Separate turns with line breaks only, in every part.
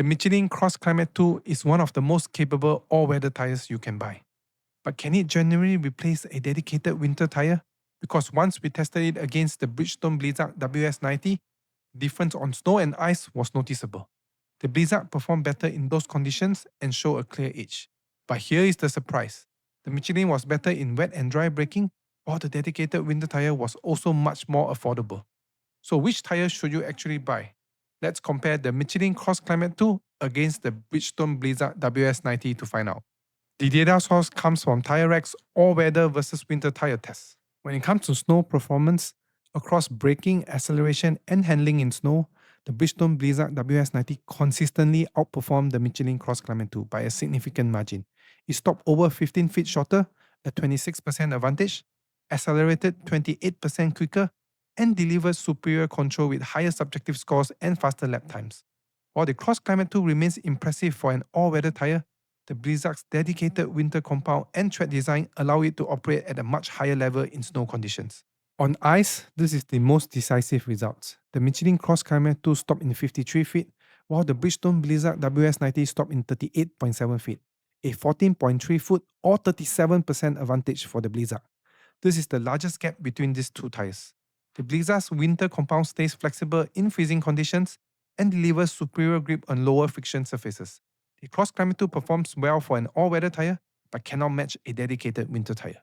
The Michelin CrossClimate 2 is one of the most capable all-weather tires you can buy. But can it genuinely replace a dedicated winter tire? Because once we tested it against the Bridgestone Blizzak WS90, the difference on snow and ice was noticeable. The Blizzak performed better in those conditions and showed a clear edge. But here is the surprise. The Michelin was better in wet and dry braking, while the dedicated winter tire was also much more affordable. So which tire should you actually buy? Let's compare the Michelin CrossClimate 2 against the Bridgestone Blizzak WS90 to find out. The data source comes from Tire Rack's all-weather versus winter tire test. When it comes to snow performance, across braking, acceleration, and handling in snow, the Bridgestone Blizzak WS90 consistently outperformed the Michelin CrossClimate 2 by a significant margin. It stopped over 15 feet shorter, a 26% advantage, accelerated 28% quicker, and delivered superior control with higher subjective scores and faster lap times. While the CrossClimate 2 remains impressive for an all-weather tire, the Blizzak's dedicated winter compound and tread design allow it to operate at a much higher level in snow conditions. On ice, this is the most decisive results. The Michelin CrossClimate 2 stopped in 53 feet, while the Bridgestone Blizzak WS90 stopped in 38.7 feet, a 14.3 foot or 37% advantage for the Blizzak. This is the largest gap between these two tires. The Blizzak's winter compound stays flexible in freezing conditions and delivers superior grip on lower friction surfaces. The CrossClimate 2 performs well for an all-weather tire, but cannot match a dedicated winter tire.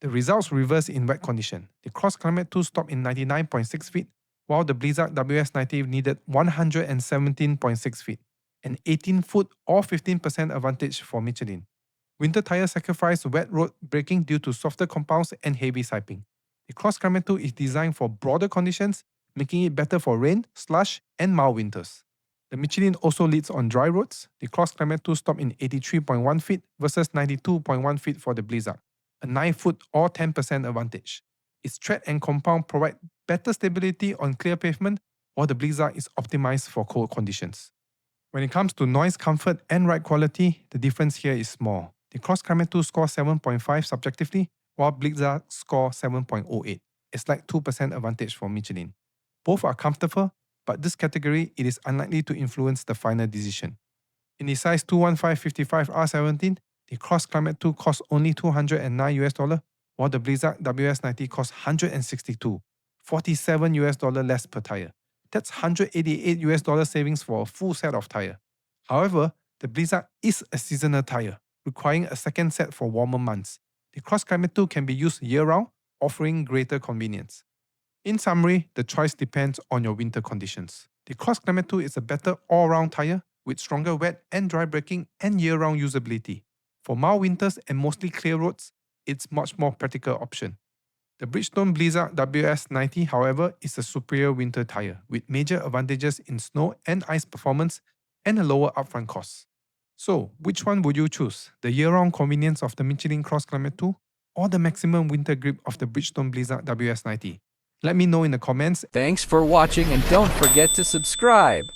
The results reverse in wet condition. The CrossClimate 2 stopped in 99.6 feet, while the Blizzak WS90 needed 117.6 feet, an 18-foot or 15% advantage for Michelin. Winter tires sacrifice wet road braking due to softer compounds and heavy siping. The CrossClimate 2 is designed for broader conditions, making it better for rain, slush, and mild winters. The Michelin also leads on dry roads. The CrossClimate 2 stopped in 83.1 feet versus 92.1 feet for the Blizzak, a 9-foot or 10% advantage. Its tread and compound provide better stability on clear pavement, while the Blizzak is optimized for cold conditions. When it comes to noise comfort and ride quality, the difference here is small. The CrossClimate 2 scores 7.5 subjectively, while Blizzak scores 7.08, a slight 2% advantage for Michelin. Both are comfortable, but this category it is unlikely to influence the final decision. In the size 215/55R17, the CrossClimate 2 costs only $209, while the Blizzak WS90 costs $162, $47 less per tire. That's $188 savings for a full set of tire. However, the Blizzak is a seasonal tire, requiring a second set for warmer months. The CrossClimate 2 can be used year-round, offering greater convenience. In summary, the choice depends on your winter conditions. The CrossClimate 2 is a better all-round tire with stronger wet and dry braking and year-round usability. For mild winters and mostly clear roads, it's much more practical option. The Bridgestone Blizzak WS90, however, is a superior winter tire with major advantages in snow and ice performance and a lower upfront cost. So, which one would you choose? The year-round convenience of the Michelin CrossClimate 2 or the maximum winter grip of the Bridgestone Blizzak WS90? Let me know in the comments.
Thanks for watching and don't forget to subscribe.